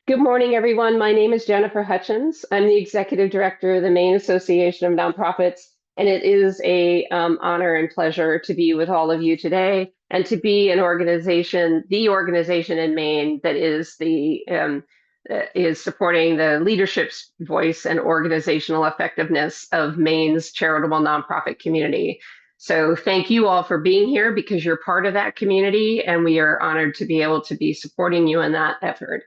Good morning, everyone. My name is Jennifer Hutchins. I'm the Executive Director of the Maine Association of Nonprofits, and it is a honor and pleasure to be with all of you today and to be an organization, the organization in Maine that is supporting the leadership's voice and organizational effectiveness of Maine's charitable nonprofit community. So thank you all for being here because you're part of that community, and we are honored to be able to be supporting you in that effort.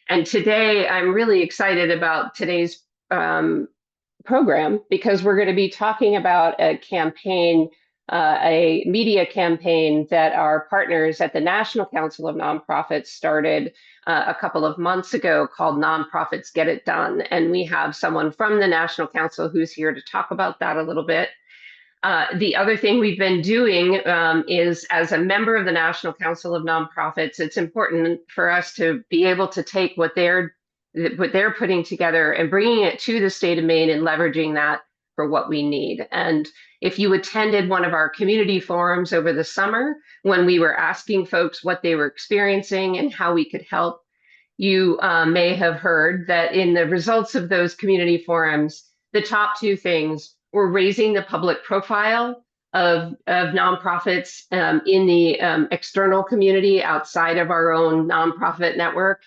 And today, I'm really excited about today's program because we're going to be talking about a campaign, a media campaign that our partners at the National Council of Nonprofits started a couple of months ago called Nonprofits Get It Done. And we have someone from the National Council who's here to talk about that a little bit. The other thing we've been doing is, as a member of the National Council of Nonprofits, it's important for us to be able to take what they're putting together and bringing it to the state of Maine and leveraging that for what we need. And if you attended one of our community forums over the summer, when we were asking folks what they were experiencing and how we could help, you may have heard that in the results of those community forums, the top two things were raising the public profile of nonprofits in the external community outside of our own nonprofit network,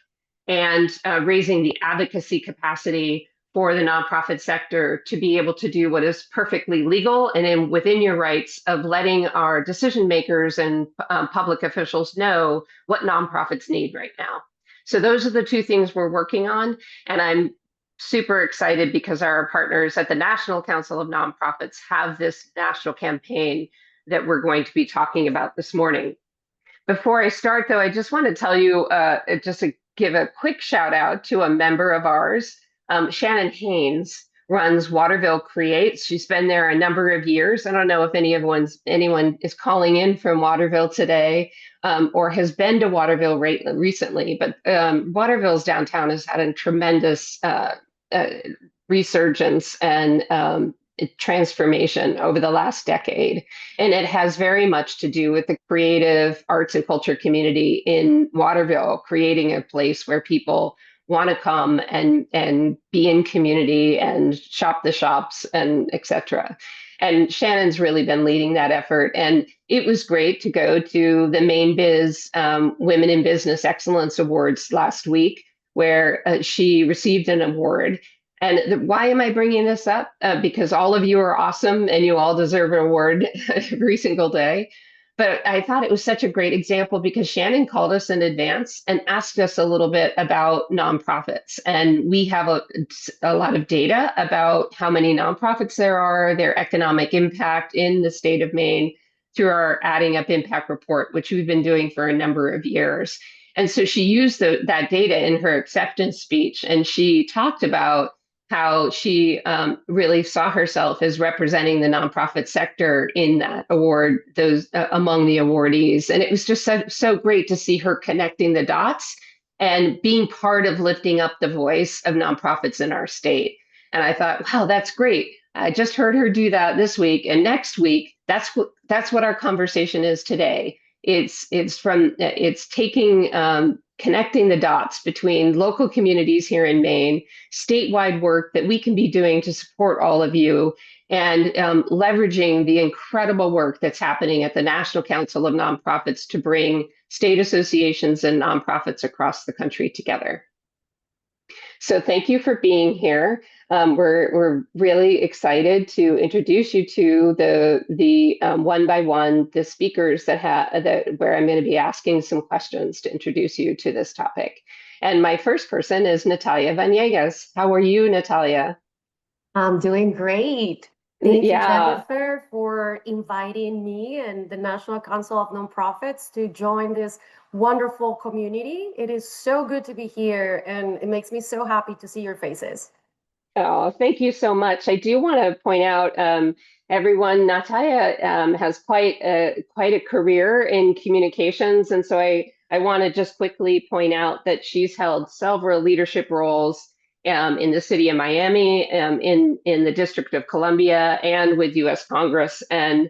and raising the advocacy capacity for the nonprofit sector to be able to do what is perfectly legal and within your rights of letting our decision makers and public officials know what nonprofits need right now. So those are the two things we're working on, and I'm super excited because our partners at the National Council of Nonprofits have this national campaign that we're going to be talking about this morning. Before I start, though, I just want to tell you, just to give a quick shout out to a member of ours. Shannon Haynes runs Waterville Creates. She's been there a number of years. I don't know if anyone is calling in from Waterville today or has been to Waterville recently, but Waterville's downtown has had a tremendous resurgence and transformation over the last decade. And it has very much to do with the creative arts and culture community in Waterville, creating a place where people want to come and be in community and shop the shops and etc. And Shannon's really been leading that effort. And it was great to go to the Maine Biz Women in Business Excellence Awards last week, where she received an award. And why am I bringing this up? Because all of you are awesome and you all deserve an award every single day. But I thought it was such a great example because Shannon called us in advance and asked us a little bit about nonprofits. And we have a lot of data about how many nonprofits there are, their economic impact in the state of Maine through our Adding Up Impact Report, which we've been doing for a number of years. And so she used that data in her acceptance speech, and she talked about how she really saw herself as representing the nonprofit sector in that award, those among the awardees. And it was just so great to see her connecting the dots and being part of lifting up the voice of nonprofits in our state. And I thought, wow, that's great. I just heard her do that this week, and next week, that's what our conversation is today. It's taking connecting the dots between local communities here in Maine, statewide work that we can be doing to support all of you, and leveraging the incredible work that's happening at the National Council of Nonprofits to bring state associations and nonprofits across the country together. So thank you for being here. We're really excited to introduce you to the one by one the speakers where I'm going to be asking some questions to introduce you to this topic. And my first person is Natalia Vanegas. How are you, Natalia? I'm doing great. Thank you, Jennifer, for inviting me and the National Council of Nonprofits to join this wonderful community. It is so good to be here, and it makes me so happy to see your faces. Oh, thank you so much. I do want to point out, everyone, Natalia has quite a career in communications, and so I want to just quickly point out that she's held several leadership roles in the city of Miami, in the District of Columbia, and with U.S. Congress. And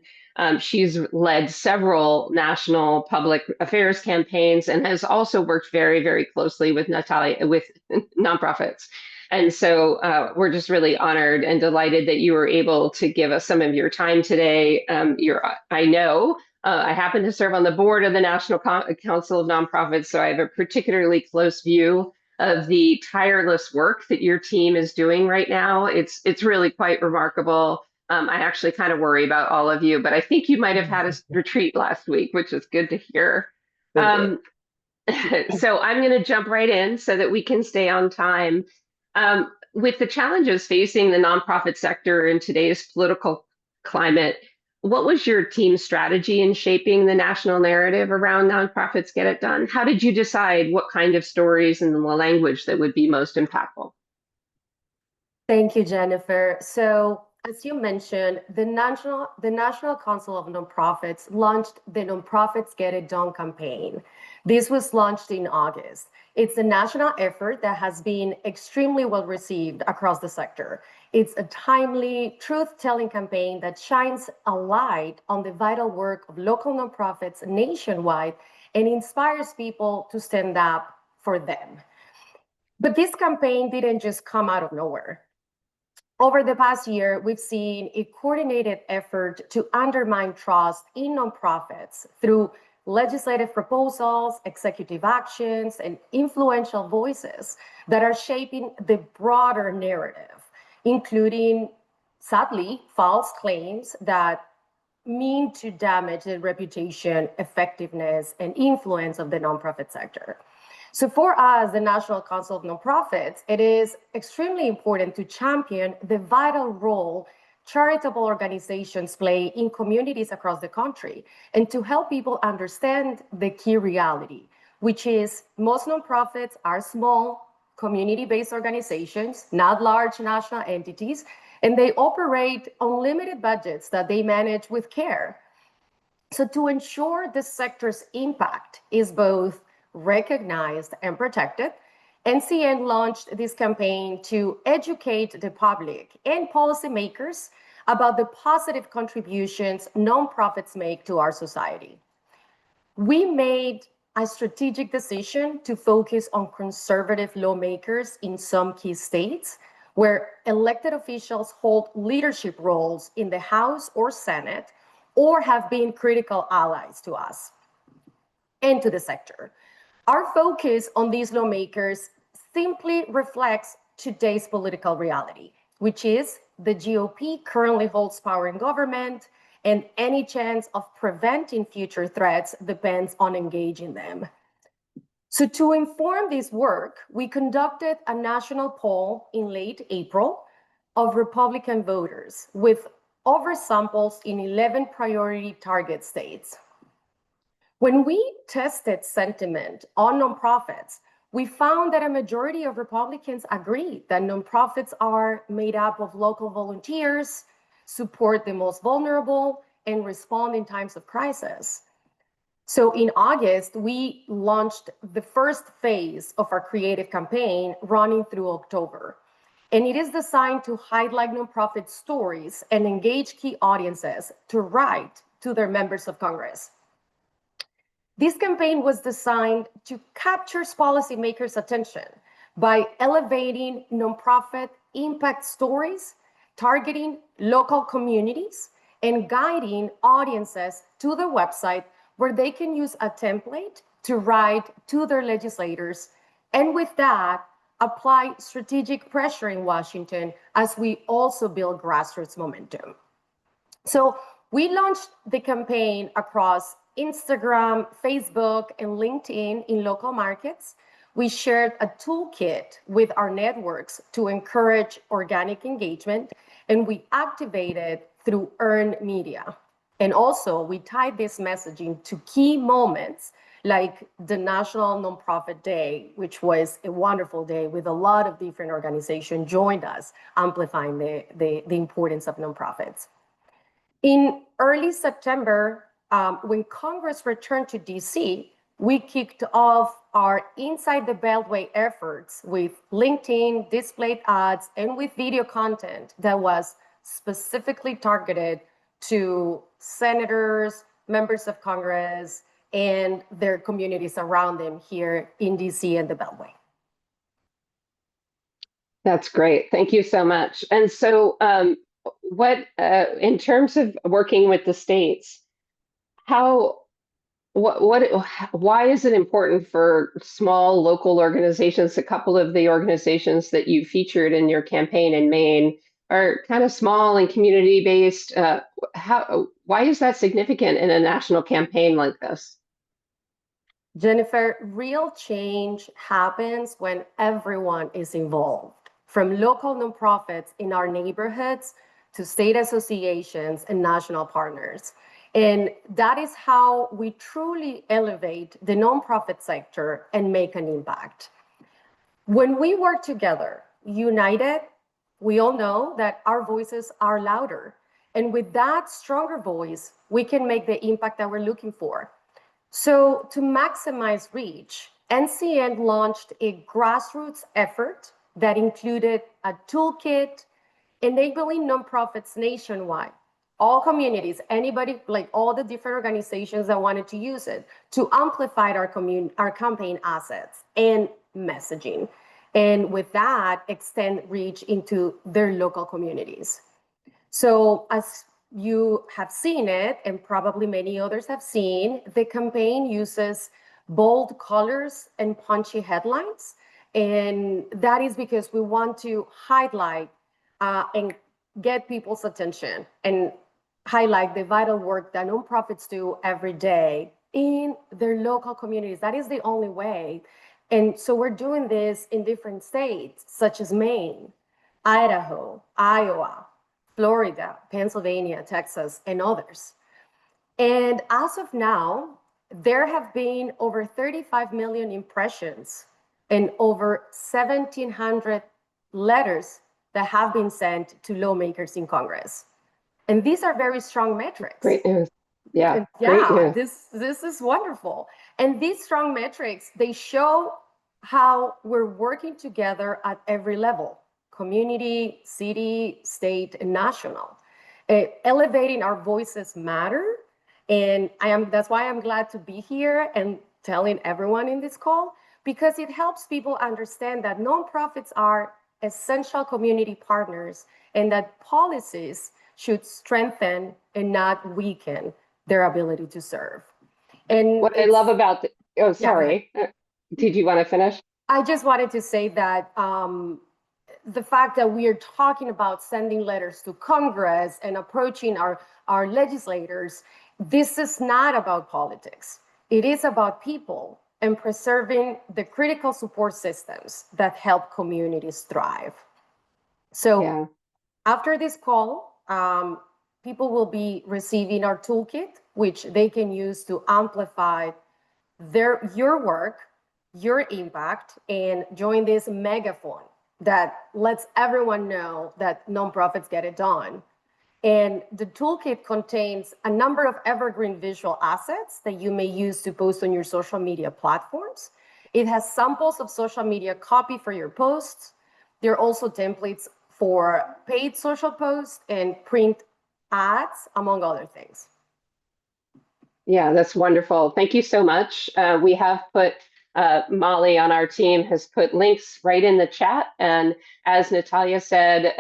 She's led several national public affairs campaigns and has also worked very, very closely with Natalia, with nonprofits. And so we're just really honored and delighted that you were able to give us some of your time today. I know I happen to serve on the board of the National Council of Nonprofits, so I have a particularly close view of the tireless work that your team is doing right now. It's really quite remarkable. I actually kind of worry about all of you, but I think you might have had a retreat last week, which is good to hear. So I'm going to jump right in so that we can stay on time. With the challenges facing the nonprofit sector in today's political climate, what was your team's strategy in shaping the national narrative around nonprofits get it done? How did you decide what kind of stories and the language that would be most impactful? Thank you, Jennifer. So, as you mentioned, the National Council of Nonprofits launched the Nonprofits Get It Done campaign. This was launched in August. It's a national effort that has been extremely well received across the sector. It's a timely, truth-telling campaign that shines a light on the vital work of local nonprofits nationwide and inspires people to stand up for them. But this campaign didn't just come out of nowhere. Over the past year, we've seen a coordinated effort to undermine trust in nonprofits through legislative proposals, executive actions, and influential voices that are shaping the broader narrative, including, sadly, false claims that mean to damage the reputation, effectiveness, and influence of the nonprofit sector. So for us, the National Council of Nonprofits, it is extremely important to champion the vital role charitable organizations play in communities across the country and to help people understand the key reality, which is most nonprofits are small, community-based organizations, not large national entities, and they operate on limited budgets that they manage with care. So to ensure the sector's impact is both recognized and protected, NCN launched this campaign to educate the public and policymakers about the positive contributions nonprofits make to our society. We made a strategic decision to focus on conservative lawmakers in some key states where elected officials hold leadership roles in the House or Senate or have been critical allies to us and to the sector. Our focus on these lawmakers simply reflects today's political reality, which is the GOP currently holds power in government, and any chance of preventing future threats depends on engaging them. So to inform this work, we conducted a national poll in late April of Republican voters with oversamples in 11 priority target states. When we tested sentiment on nonprofits, we found that a majority of Republicans agree that nonprofits are made up of local volunteers, support the most vulnerable, and respond in times of crisis. So in August, we launched the first phase of our creative campaign running through October. And it is designed to highlight nonprofit stories and engage key audiences to write to their members of Congress. This campaign was designed to capture policymakers' attention by elevating nonprofit impact stories, targeting local communities, and guiding audiences to the website where they can use a template to write to their legislators, and with that, apply strategic pressure in Washington as we also build grassroots momentum. So we launched the campaign across Instagram, Facebook, and LinkedIn in local markets. We shared a toolkit with our networks to encourage organic engagement, and we activated through earned media. And also, we tied this messaging to key moments like the National Nonprofit Day, which was a wonderful day with a lot of different organizations joined us, amplifying the importance of nonprofits. In early September, when Congress returned to DC, we kicked off our Inside the Beltway efforts with LinkedIn, displayed ads, and with video content that was specifically targeted to senators, members of Congress, and their communities around them here in DC and the Beltway. That's great. Thank you so much. And so, in terms of working with the states, why is it important for small local organizations? A couple of the organizations that you featured in your campaign in Maine are kind of small and community based. Why is that significant in a national campaign like this? Jennifer, real change happens when everyone is involved, from local nonprofits in our neighborhoods to state associations and national partners. And that is how we truly elevate the nonprofit sector and make an impact. When we work together, united, we all know that our voices are louder. And with that stronger voice, we can make the impact that we're looking for. So to maximize reach, NCN launched a grassroots effort that included a toolkit enabling nonprofits nationwide, all communities, anybody, like all the different organizations that wanted to use it, to amplify our campaign assets and messaging. And with that, extend reach into their local communities. So as you have seen it, and probably many others have seen, the campaign uses bold colors and punchy headlines. And that is because we want to highlight and get people's attention and highlight the vital work that nonprofits do every day in their local communities. That is the only way. And so we're doing this in different states, such as Maine, Idaho, Iowa, Florida, Pennsylvania, Texas, and others. And as of now, there have been over 35 million impressions and over 1,700 letters that have been sent to lawmakers in Congress. And these are very strong metrics. Great news. Yeah, yeah, this is wonderful. And these strong metrics, they show how we're working together at every level: community, city, state, and national. Elevating our voices matter. And that's why I'm glad to be here and telling everyone in this call, because it helps people understand that nonprofits are essential community partners and that policies should strengthen and not weaken their ability to serve. And what I love about sorry, did you want to finish? I just wanted to say that the fact that we are talking about sending letters to Congress and approaching our legislators, this is not about politics. It is about people and preserving the critical support systems that help communities thrive. So after this call, people will be receiving our toolkit, which they can use to amplify your work, your impact, and join this megaphone that lets everyone know that nonprofits get it done. And the toolkit contains a number of evergreen visual assets that you may use to post on your social media platforms. It has samples of social media copy for your posts. There are also templates for paid social posts and print ads, among other things. Yeah, that's wonderful. Thank you so much. We have put Molly on our team has put links right in the chat. And as Natalia said,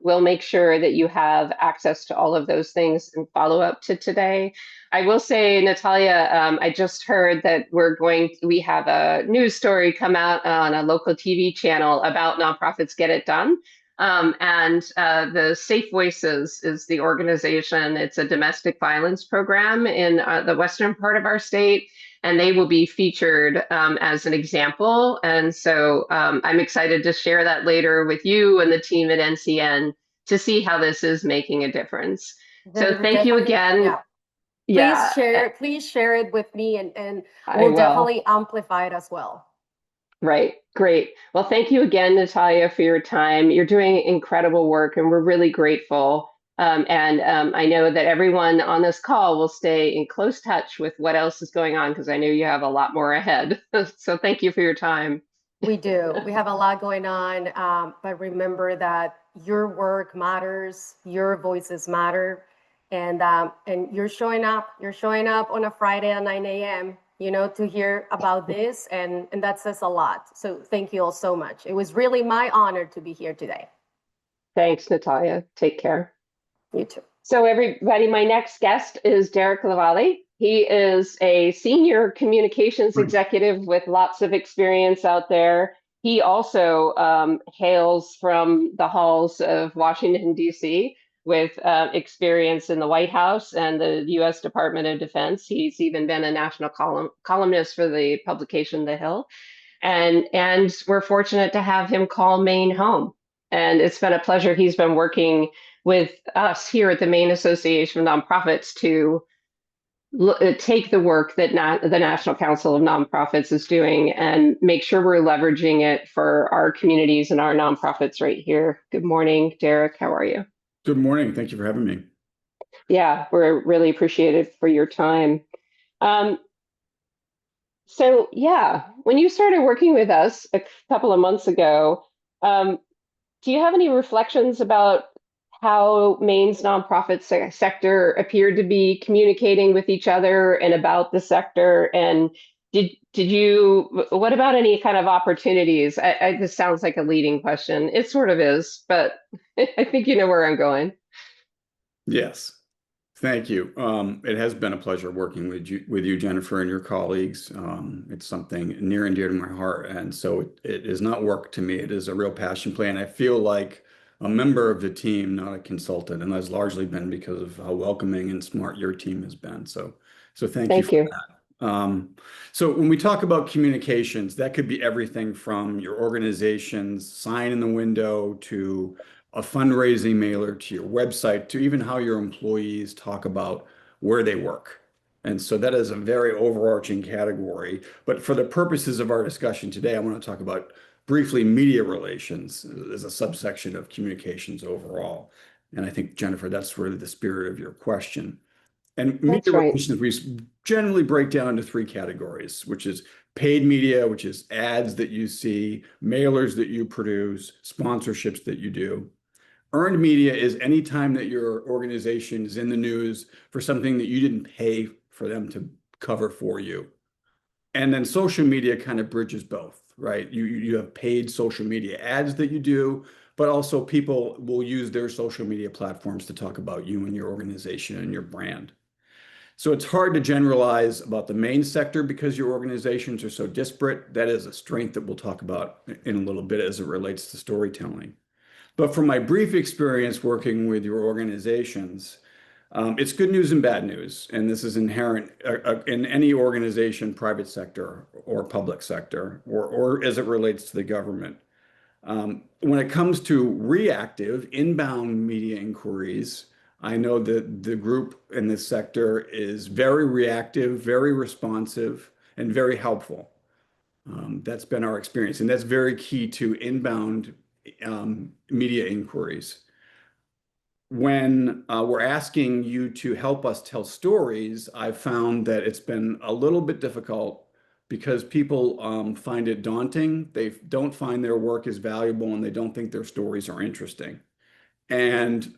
we'll make sure that you have access to all of those things and follow up to today. I will say, Natalia, I just heard that we have a news story come out on a local TV channel about nonprofits Get It Done. And the Safe Voices is the organization. It's a domestic violence program in the western part of our state, and they will be featured as an example. And so I'm excited to share that later with you and the team at NCN to see how this is making a difference. So thank you again. Please share it with me, and we'll definitely amplify it as well. Right. Great. Well, thank you again, Natalia, for your time. You're doing incredible work, and we're really grateful. I know that everyone on this call will stay in close touch with what else is going on, because I know you have a lot more ahead. So thank you for your time. We do. We have a lot going on, but remember that your work matters, your voices matter, And you're showing up. You're showing up on a Friday at 9 a.m. To hear about this, and that says a lot. So thank you all so much. It was really my honor to be here today. Thanks, Natalia. Take care. You too. So everybody, my next guest is Derek LaVallee. He is a senior communications executive with lots of experience out there. He also hails from the halls of Washington, D.C., with experience in the White House and the U.S. Department of Defense. He's even been a national columnist for the publication The Hill. And we're fortunate to have him call Maine home. And it's been a pleasure. He's been working with us here at the Maine Association of Nonprofits to take the work that the National Council of Nonprofits is doing and make sure we're leveraging it for our communities and our nonprofits right here. Good morning, Derek. How are you? Good morning. Thank you for having me. Yeah, we're really appreciative for your time. So yeah, when you started working with us a couple of months ago, do you have any reflections about how Maine's nonprofit sector appeared to be communicating with each other and about the sector? And what about any kind of opportunities? This sounds like a leading question. It sort of is, but I think you know where I'm going. Yes. Thank you. It has been a pleasure working with you, Jennifer, and your colleagues. It's something near and dear to my heart. And so it is not work to me. It is a real passion play. And I feel like a member of the team, not a consultant. And that's largely been because of how welcoming and smart your team has been. So thank you for that. So when we talk about communications, that could be everything from your organization's sign in the window to a fundraising mailer to your website to even how your employees talk about where they work. And so that is a very overarching category. But for the purposes of our discussion today, I want to talk about briefly media relations as a subsection of communications overall. And I think, Jennifer, that's really the spirit of your question. And media relations, we generally break down into three categories, which is paid media, which is ads that you see, mailers that you produce, sponsorships that you do. Earned media is any time that your organization is in the news for something that you didn't pay for them to cover for you. And then social media kind of bridges both, right? You have paid social media ads that you do, but also people will use their social media platforms to talk about you and your organization and your brand. So it's hard to generalize about the Maine sector because your organizations are so disparate. That is a strength that we'll talk about in a little bit as it relates to storytelling. But from my brief experience working with your organizations, it's good news and bad news. And this is inherent in any organization, private sector or public sector, or as it relates to the government. When it comes to reactive inbound media inquiries, I know that the group in this sector is very reactive, very responsive, and very helpful. That's been our experience, and that's very key to inbound media inquiries. When we're asking you to help us tell stories, I've found that it's been a little bit difficult because people find it daunting. They don't find their work as valuable, and they don't think their stories are interesting. And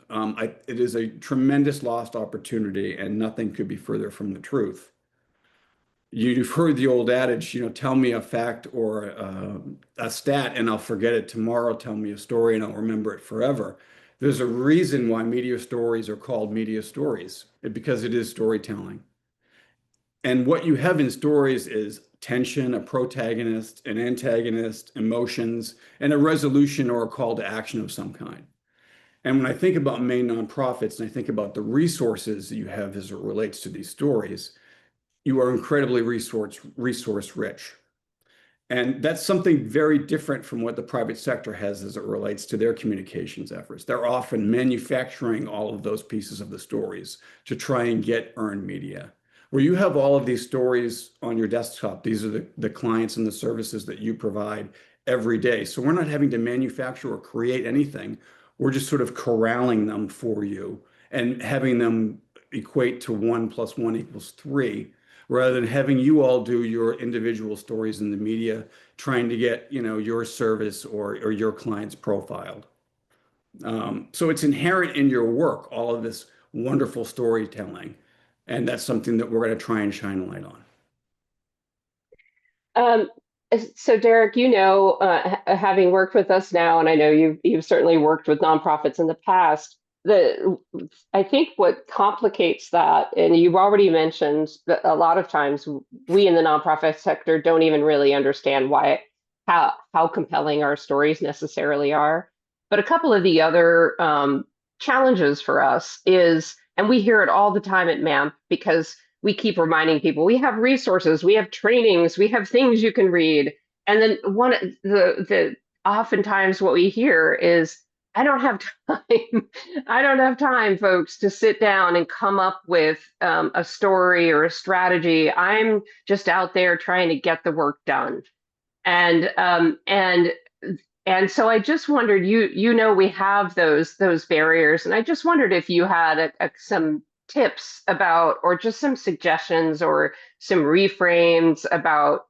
it is a tremendous lost opportunity, and nothing could be further from the truth. You've heard the old adage, tell me a fact or a stat and I'll forget it tomorrow. Tell me a story and I'll remember it forever. There's a reason why media stories are called media stories, because it is storytelling. And what you have in stories is tension, a protagonist, an antagonist, emotions, and a resolution or a call to action of some kind. And when I think about Maine nonprofits and I think about the resources that you have as it relates to these stories, you are incredibly resource rich. And that's something very different from what the private sector has as it relates to their communications efforts. They're often manufacturing all of those pieces of the stories to try and get earned media. Where you have all of these stories on your desktop, these are the clients and the services that you provide every day. So we're not having to manufacture or create anything. We're just sort of corralling them for you and having them equate to 1 + 1 = 3, rather than having you all do your individual stories in the media, trying to get your service or your clients profiled. So it's inherent in your work, all of this wonderful storytelling. And that's something that we're going to try and shine a light on. So Derek, having worked with us now, and I know you've certainly worked with nonprofits in the past, I think what complicates that, and you've already mentioned that a lot of times we in the nonprofit sector don't even really understand how compelling our stories necessarily are. But a couple of the other challenges for us is, and we hear it all the time at MANP because we keep reminding people we have resources, we have trainings, we have things you can read. And then the oftentimes what we hear is, I don't have time. I don't have time, folks, to sit down and come up with a story or a strategy. I'm just out there trying to get the work done. And so I just wondered, we have those barriers, and I just wondered if you had some tips about, or just some suggestions or some reframes about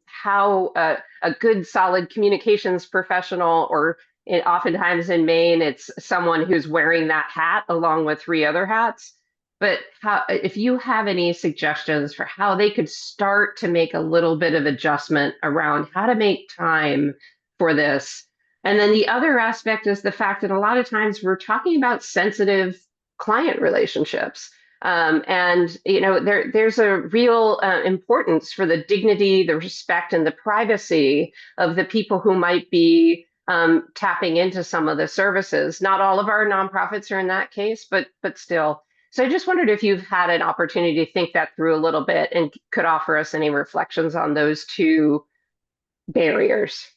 how a good, solid communications professional, or oftentimes in Maine, it's someone who's wearing that hat along with three other hats. But if you have any suggestions for how they could start to make a little bit of adjustment around how to make time for this. And then the other aspect is the fact that a lot of times we're talking about sensitive client relationships. There's a real importance for the dignity, the respect, and the privacy of the people who might be tapping into some of the services. Not all of our nonprofits are in that case, but still. So I just wondered if you've had an opportunity to think that through a little bit and could offer us any reflections on those two barriers.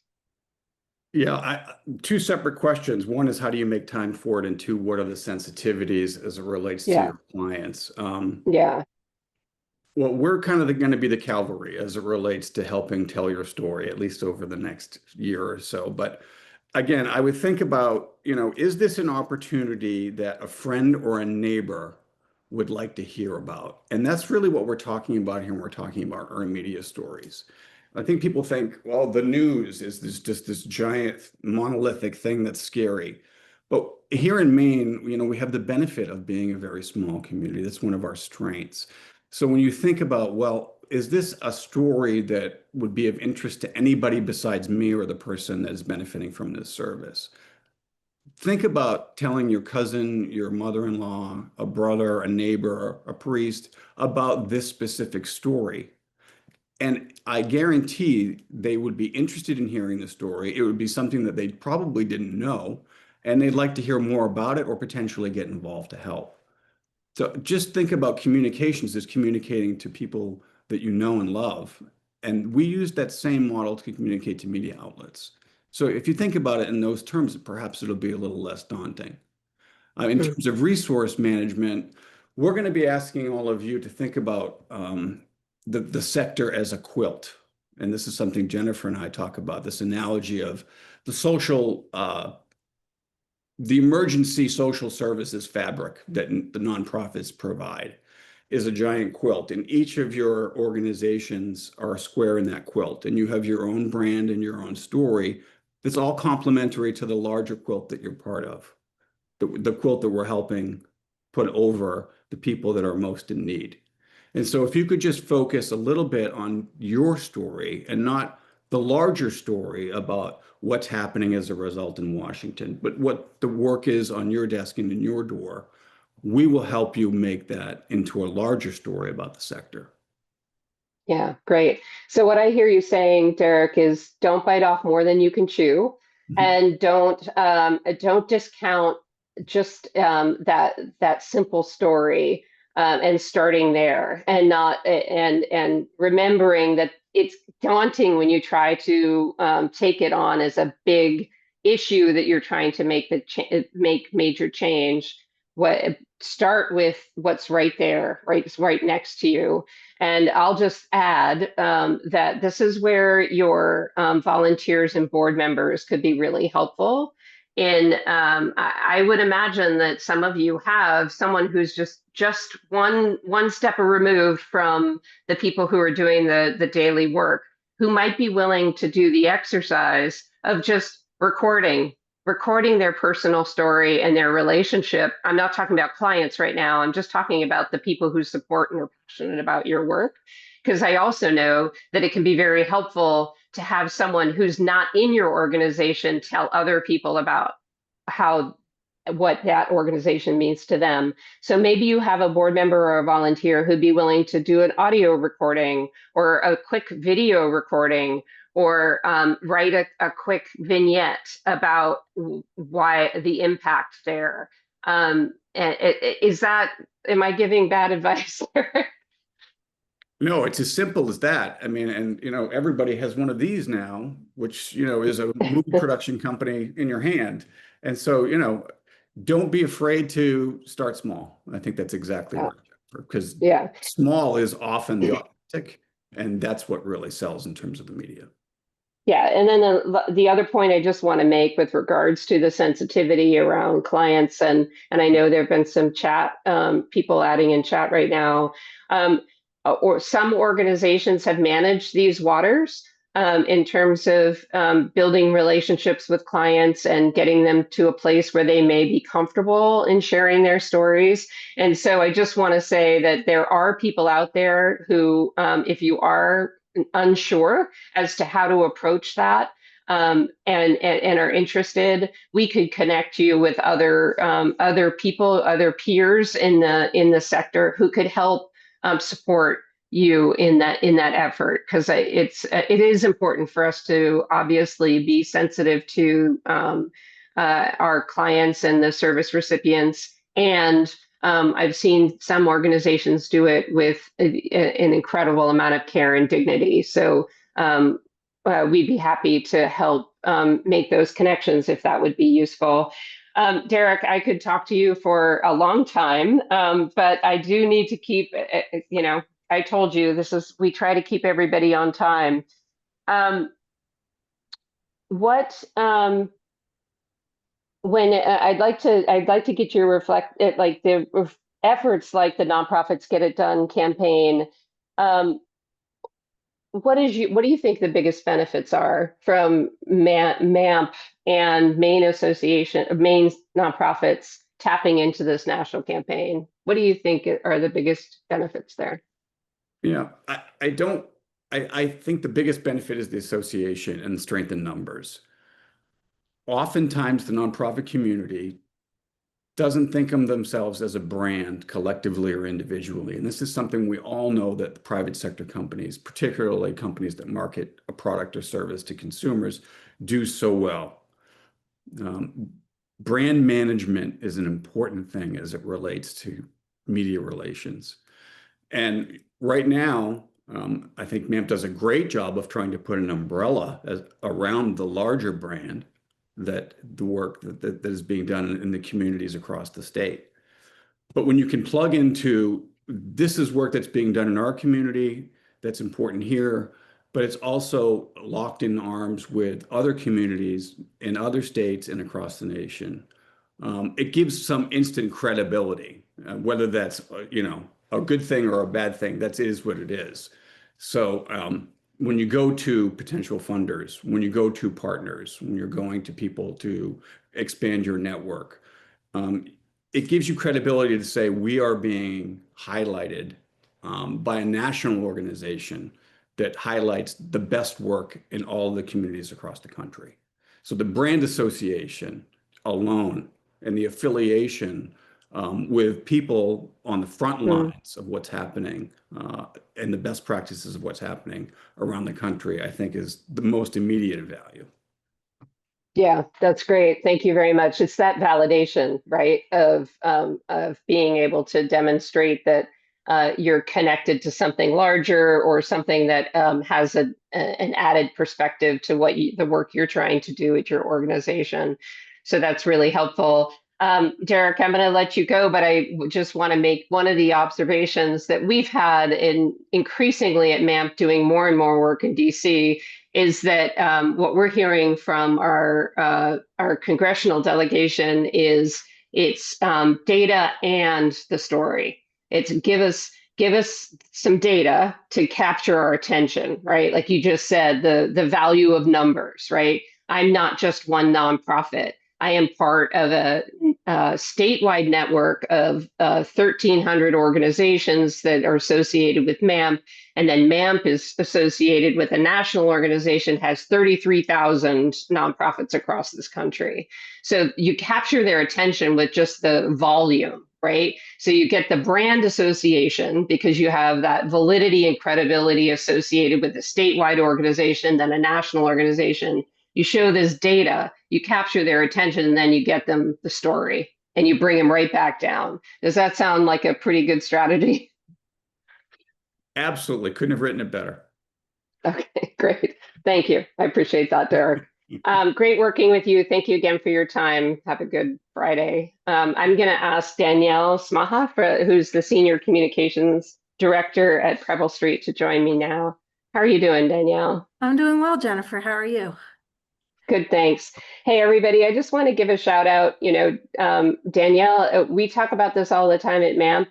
Yeah, two separate questions. One is, how do you make time for it? And two, what are the sensitivities as it relates to your clients? Yeah. Well, we're kind of going to be the cavalry as it relates to helping tell your story, at least over the next year or so. But again, I would think about, is this an opportunity that a friend or a neighbor would like to hear about? And that's really what we're talking about here when we're talking about earned media stories. I think people think, well, the news is this giant monolithic thing that's scary. But here in Maine, we have the benefit of being a very small community. That's one of our strengths. So when you think about, well, is this a story that would be of interest to anybody besides me or the person that is benefiting from this service? Think about telling your cousin, your mother-in-law, a brother, a neighbor, a priest about this specific story. And I guarantee they would be interested in hearing the story. It would be something that they probably didn't know, and they'd like to hear more about it or potentially get involved to help. So just think about communications as communicating to people that you know and love. And we use that same model to communicate to media outlets. So if you think about it in those terms, perhaps it'll be a little less daunting. In terms of resource management, we're going to be asking all of you to think about the sector as a quilt. And this is something Jennifer and I talk about, this analogy of the emergency social services fabric that the nonprofits provide is a giant quilt, and each of your organizations are a square in that quilt, and you have your own brand and your own story that's all complementary to the larger quilt that you're part of, the quilt that we're helping put over the people that are most in need. And so if you could just focus a little bit on your story and not the larger story about what's happening as a result in Washington, but what the work is on your desk and in your door, we will help you make that into a larger story about the sector. Yeah, great. So what I hear you saying, Derek, is don't bite off more than you can chew, and don't discount just that simple story, and starting there, and not and remembering that it's daunting when you try to take it on as a big issue that you're trying to make major change. Start with what's right there, right next to you. And I'll just add that this is where your volunteers and board members could be really helpful. And I would imagine that some of you have someone who's just one step removed from the people who are doing the daily work, who might be willing to do the exercise of just recording recording their personal story and their relationship. I'm not talking about clients right now. I'm just talking about the people who support and are passionate about your work. Because I also know that it can be very helpful to have someone who's not in your organization tell other people about what that organization means to them. So maybe you have a board member or a volunteer who'd be willing to do an audio recording or a quick video recording, or write a quick vignette about why the impact there. Am I giving bad advice? No, it's as simple as that. I mean, and everybody has one of these now, which is a movie production company in your hand. And so, don't be afraid to start small. I think that's exactly right, because small is often the authentic, and that's what really sells in terms of the media. Yeah, and then the other point I just want to make with regards to the sensitivity around clients, and I know there have been some chat, people adding in chat right now, or some organizations have managed these waters in terms of building relationships with clients and getting them to a place where they may be comfortable in sharing their stories. And so I just want to say that there are people out there who, if you are unsure as to how to approach that, and are interested, we could connect you with other people, other peers in the sector who could help support you in that effort, because it is important for us to obviously be sensitive to our clients and the service recipients. And I've seen some organizations do it with an incredible amount of care and dignity. So we'd be happy to help make those connections if that would be useful. Derek, I could talk to you for a long time, but I do need to keep, I told you we try to keep everybody on time. When I'd like to get your reflect like the efforts like the Nonprofits Get It Done campaign. What do you think the biggest benefits are from MANP and Maine Association of Maine nonprofits tapping into this national campaign? What do you think are the biggest benefits there? I think the biggest benefit is the association and the strength in numbers. Oftentimes, the nonprofit community doesn't think of themselves as a brand collectively or individually. And this is something we all know that the private sector companies, particularly companies that market a product or service to consumers, do so well. Brand management is an important thing as it relates to media relations. And right now, I think MANP does a great job of trying to put an umbrella around the larger brand, that the work that is being done in the communities across the state. But when you can plug into, this is work that's being done in our community that's important here, but it's also locked in arms with other communities in other states and across the nation, it gives some instant credibility, whether that's a good thing or a bad thing. That is what it is. So when you go to potential funders, when you go to partners, when you're going to people to expand your network, it gives you credibility to say we are being highlighted by a national organization that highlights the best work in all the communities across the country. So the brand association alone and the affiliation with people on the front lines of what's happening and the best practices of what's happening around the country, I think is the most immediate value. Yeah, that's great. Thank you very much. It's that validation, right, of being able to demonstrate that you're connected to something larger or something that has an added perspective to the work you're trying to do at your organization. So that's really helpful. Derek, I'm going to let you go, but I just want to make one of the observations that we've had increasingly at MANP doing more and more work in DC is that what we're hearing from our congressional delegation is it's data and the story. It's give us some data to capture our attention, right? Like you just said, the value of numbers, right? I'm not just one nonprofit. I am part of a statewide network of 1,300 organizations that are associated with MANP. And then MANP is associated with a national organization, has 33,000 nonprofits across this country. So you capture their attention with just the volume, right? So you get the brand association because you have that validity and credibility associated with a statewide organization, then a national organization. You show this data, you capture their attention, and then you get them the story and you bring them right back down. Does that sound like a pretty good strategy? Absolutely. Couldn't have written it better. Okay, great. Thank you. I appreciate that, Derek. Great working with you. Thank you again for your time. Have a good Friday. I'm going to ask Danielle Smaha, who's the Senior Communications Director at Preble Street, to join me now. How are you doing, Danielle? I'm doing well, Jennifer. How are you? Good, thanks. Hey, everybody, I just want to give a shout out. Danielle, we talk about this all the time at MANP.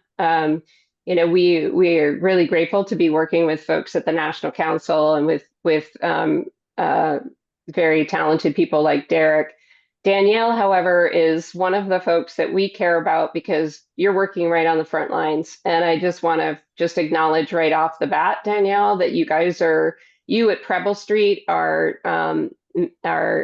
We are really grateful to be working with folks at the National Council and with very talented people like Derek. Danielle, however, is one of the folks that we care about because you're working right on the front lines. And I just want to acknowledge right off the bat, Danielle, that you at Preble Street are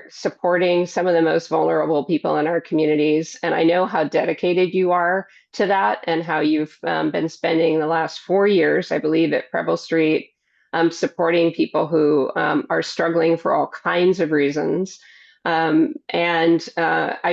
supporting some of the most vulnerable people in our communities. And I know how dedicated you are to that and how you've been spending the last 4 years, I believe, at Preble Street, supporting people who are struggling for all kinds of reasons. I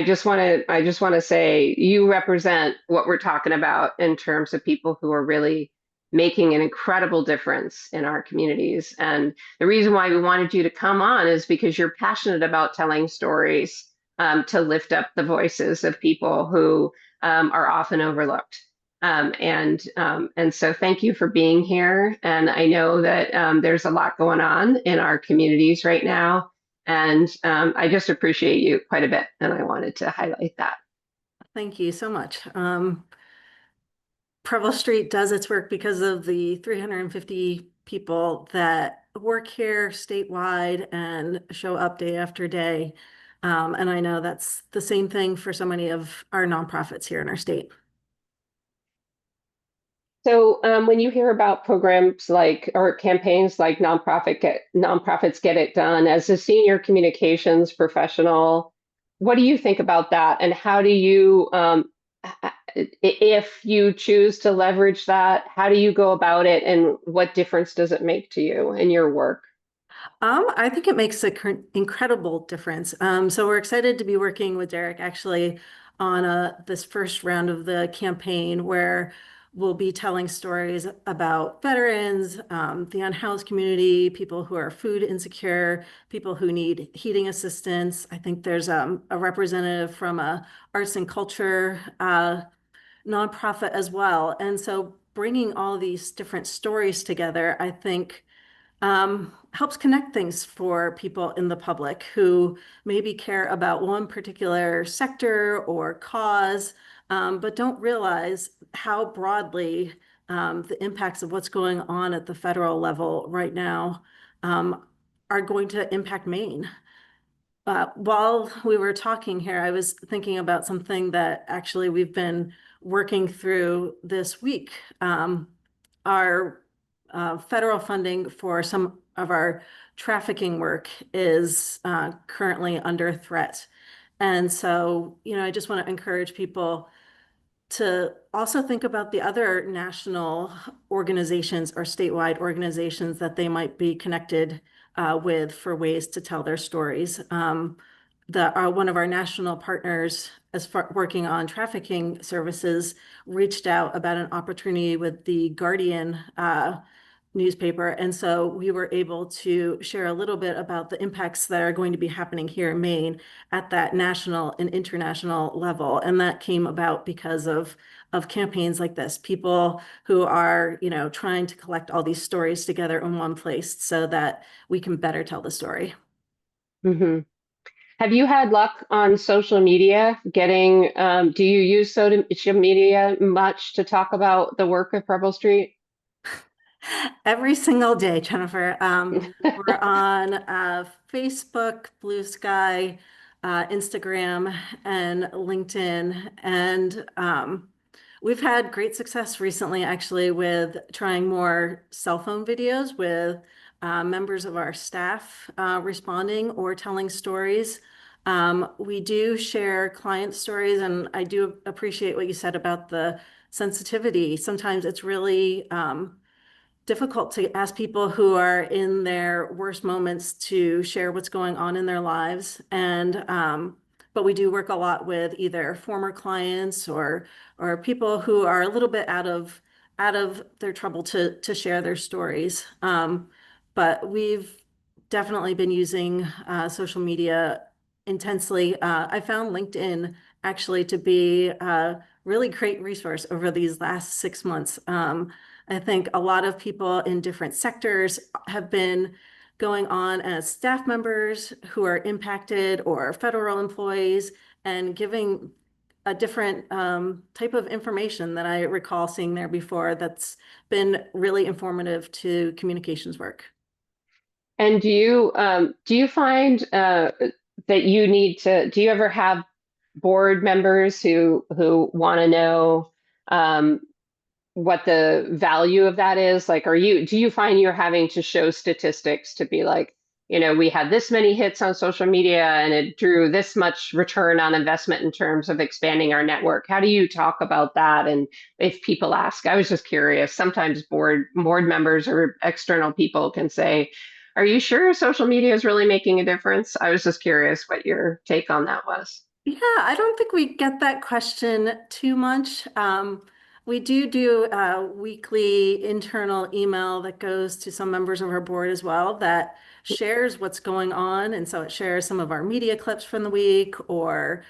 just want to say you represent what we're talking about in terms of people who are really making an incredible difference in our communities. And the reason why we wanted you to come on is because you're passionate about telling stories to lift up the voices of people who are often overlooked. And so thank you for being here. And I know that there's a lot going on in our communities right now. And I just appreciate you quite a bit. And I wanted to highlight that. Thank you so much. Preble Street does its work because of the 350 people that work here statewide and show up day after day. And I know that's the same thing for so many of our nonprofits here in our state. So when you hear about programs or campaigns like Nonprofits Get It Done, as a senior communications professional, what do you think about that? And how do you, if you choose to leverage that, how do you go about it? And what difference does it make to you in your work? I think it makes an incredible difference. So we're excited to be working with Derek actually on this first round of the campaign where we'll be telling stories about veterans, the unhoused community, people who are food insecure, people who need heating assistance. I think there's a representative from a arts and culture nonprofit as well. And so bringing all these different stories together, I think helps connect things for people in the public who maybe care about one particular sector or cause, but don't realize how broadly the impacts of what's going on at the federal level right now are going to impact Maine. While we were talking here, I was thinking about something that actually we've been working through this week. Our federal funding for some of our trafficking work is currently under threat. And so, I just want to encourage people to also think about the other national organizations or statewide organizations that they might be connected with for ways to tell their stories. One of our national partners, as far working on trafficking services, reached out about an opportunity with the Guardian newspaper. And so we were able to share a little bit about the impacts that are going to be happening here in Maine at that national and international level. And that came about because of campaigns like this, people who are, trying to collect all these stories together in one place so that we can better tell the story. Mm-hmm. Have you had luck on social media do you use social media much to talk about the work of Preble Street? Every single day, Jennifer. We're on Facebook, Blue Sky, Instagram and LinkedIn. And we've had great success recently, actually, with trying more cell phone videos with members of our staff responding or telling stories. We do share client stories, and I do appreciate what you said about the sensitivity. Sometimes it's really difficult to ask people who are in their worst moments to share what's going on in their lives. And but we do work a lot with either former clients or people who are a little bit out of their trouble to share their stories. But we've definitely been using social media intensely. I found LinkedIn actually to be a really great resource over these last 6 months. I think a lot of people in different sectors have been going on as staff members who are impacted or federal employees and giving a different type of information that I recall seeing there before that's been really informative to communications work. And do you find that you need to, do you ever have board members who want to know what the value of that is? Like, do you find you're having to show statistics to be like, we had this many hits on social media and it drew this much return on investment in terms of expanding our network? How do you talk about that? And if people ask, I was just curious, sometimes board members or external people can say, are you sure social media is really making a difference? I was just curious what your take on that was. Yeah, I don't think we get that question too much. We do a weekly internal email that goes to some members of our board as well that shares what's going on. And so it shares some of our media clips from the week or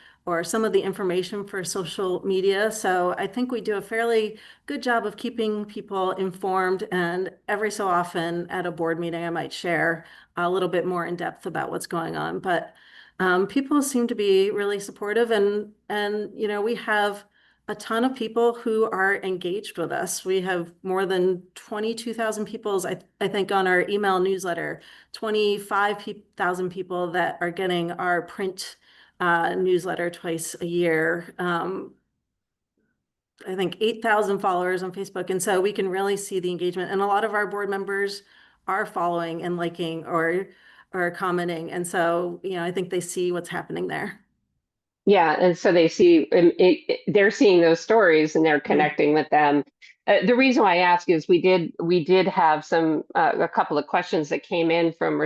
some of the information for social media. So I think we do a fairly good job of keeping people informed. And every so often at a board meeting, I might share a little bit more in depth about what's going on. But people seem to be really supportive, and we have a ton of people who are engaged with us. We have more than 22,000 people, I think, on our email newsletter, 25,000 people that are getting our print newsletter twice a year. I think 8,000 followers on Facebook. And so we can really see the engagement. And a lot of our board members are following and liking or commenting. And so, I think they see what's happening there. Yeah, and so they see, they're seeing those stories and they're connecting with them. The reason why I ask is we did have a couple of questions that came in from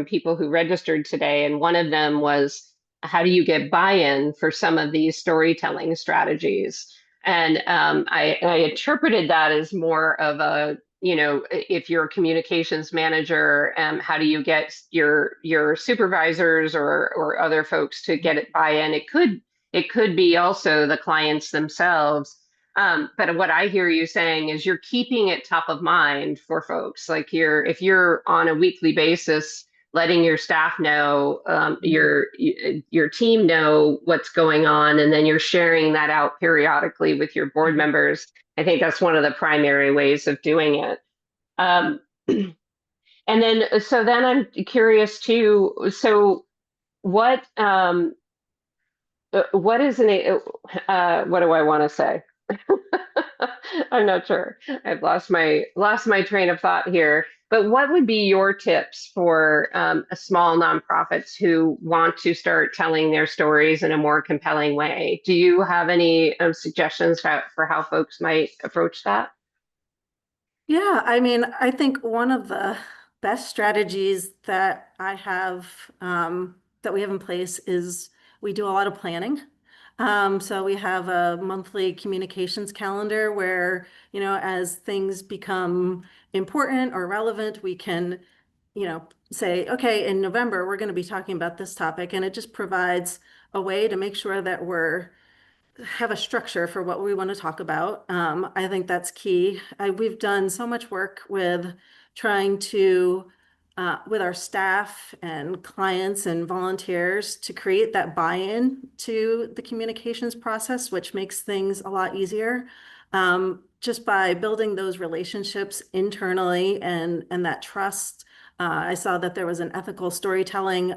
people who registered today, and one of them was, how do you get buy-in for some of these storytelling strategies? And I interpreted that as more of a, if you're a communications manager, how do you get your supervisors or other folks to get it buy-in? It could be also the clients themselves. But what I hear you saying is you're keeping it top of mind for folks. Like if you're on a weekly basis, letting your staff know, your team know what's going on, and then you're sharing that out periodically with your board members. I think that's one of the primary ways of doing it. And then I'm curious too. So what is what do I want to say? I'm not sure. I've lost my train of thought here. But what would be your tips for small nonprofits who want to start telling their stories in a more compelling way? Do you have any suggestions for how folks might approach that? Yeah, I mean, I think one of the best strategies that I have that we have in place is we do a lot of planning. So we have a monthly communications calendar where, as things become important or relevant, we can, say, okay, in November, we're going to be talking about this topic. And it just provides a way to make sure that have a structure for what we want to talk about. I think that's key. We've done so much work with trying to, with our staff and clients and volunteers, to create that buy-in to the communications process, which makes things a lot easier. Just by building those relationships internally and that trust. I saw that there was an ethical storytelling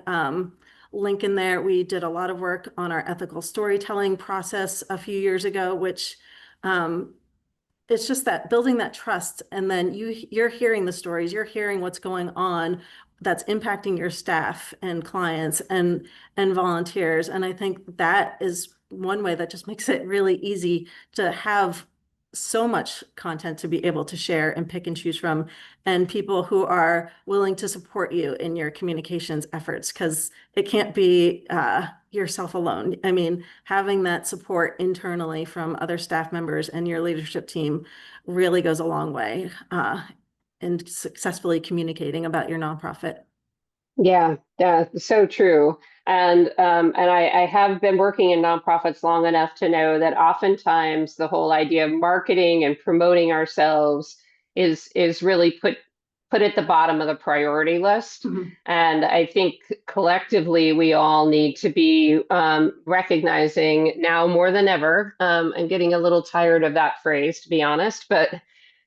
link in there. We did a lot of work on our ethical storytelling process a few years ago, which it's just that building that trust, and then you're hearing the stories, you're hearing what's going on that's impacting your staff and clients and volunteers. And I think that is one way that just makes it really easy to have so much content to be able to share and pick and choose from, and people who are willing to support you in your communications efforts, because it can't be yourself alone. I mean, having that support internally from other staff members and your leadership team really goes a long way in successfully communicating about your nonprofit. Yeah, so true. And I have been working in nonprofits long enough to know that oftentimes the whole idea of marketing and promoting ourselves is really put at the bottom of the priority list. And I think collectively we all need to be recognizing now more than ever. I'm getting a little tired of that phrase, to be honest, but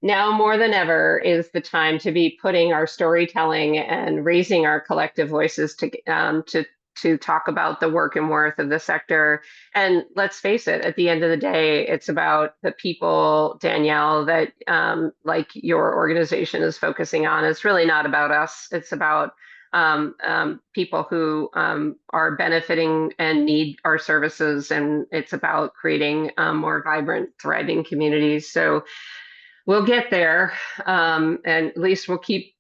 now more than ever is the time to be putting our storytelling and raising our collective voices to talk about the work and worth of the sector. And let's face it, at the end of the day, it's about the people, Danielle, that like your organization is focusing on. It's really not about us. It's about people who are benefiting and need our services. And it's about creating more vibrant, thriving communities. So we'll get there, and at least we'll keep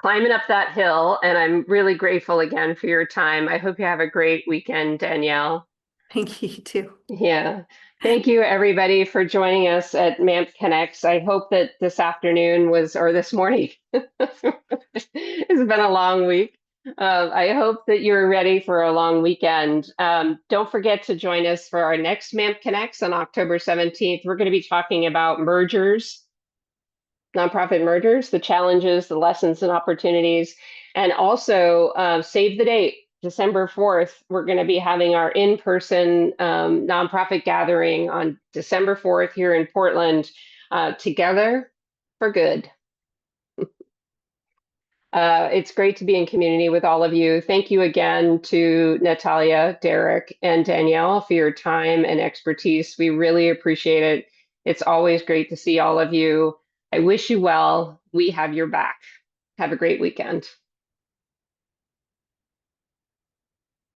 climbing up that hill. And I'm really grateful again for your time. I hope you have a great weekend, Danielle. Thank you too. Yeah. Thank you, everybody, for joining us at MANP Connects. I hope that this afternoon or this morning, it's been a long week. I hope that you're ready for a long weekend. Don't forget to join us for our next MANP Connects on October 17th. We're going to be talking about mergers, nonprofit mergers, the challenges, the lessons and opportunities, and also save the date, December 4th. We're going to be having our in-person nonprofit gathering on December 4th here in Portland, Together for Good. It's great to be in community with all of you. Thank you again to Natalia, Derek, and Danielle for your time and expertise. We really appreciate it. It's always great to see all of you. I wish you well. We have your back. Have a great weekend.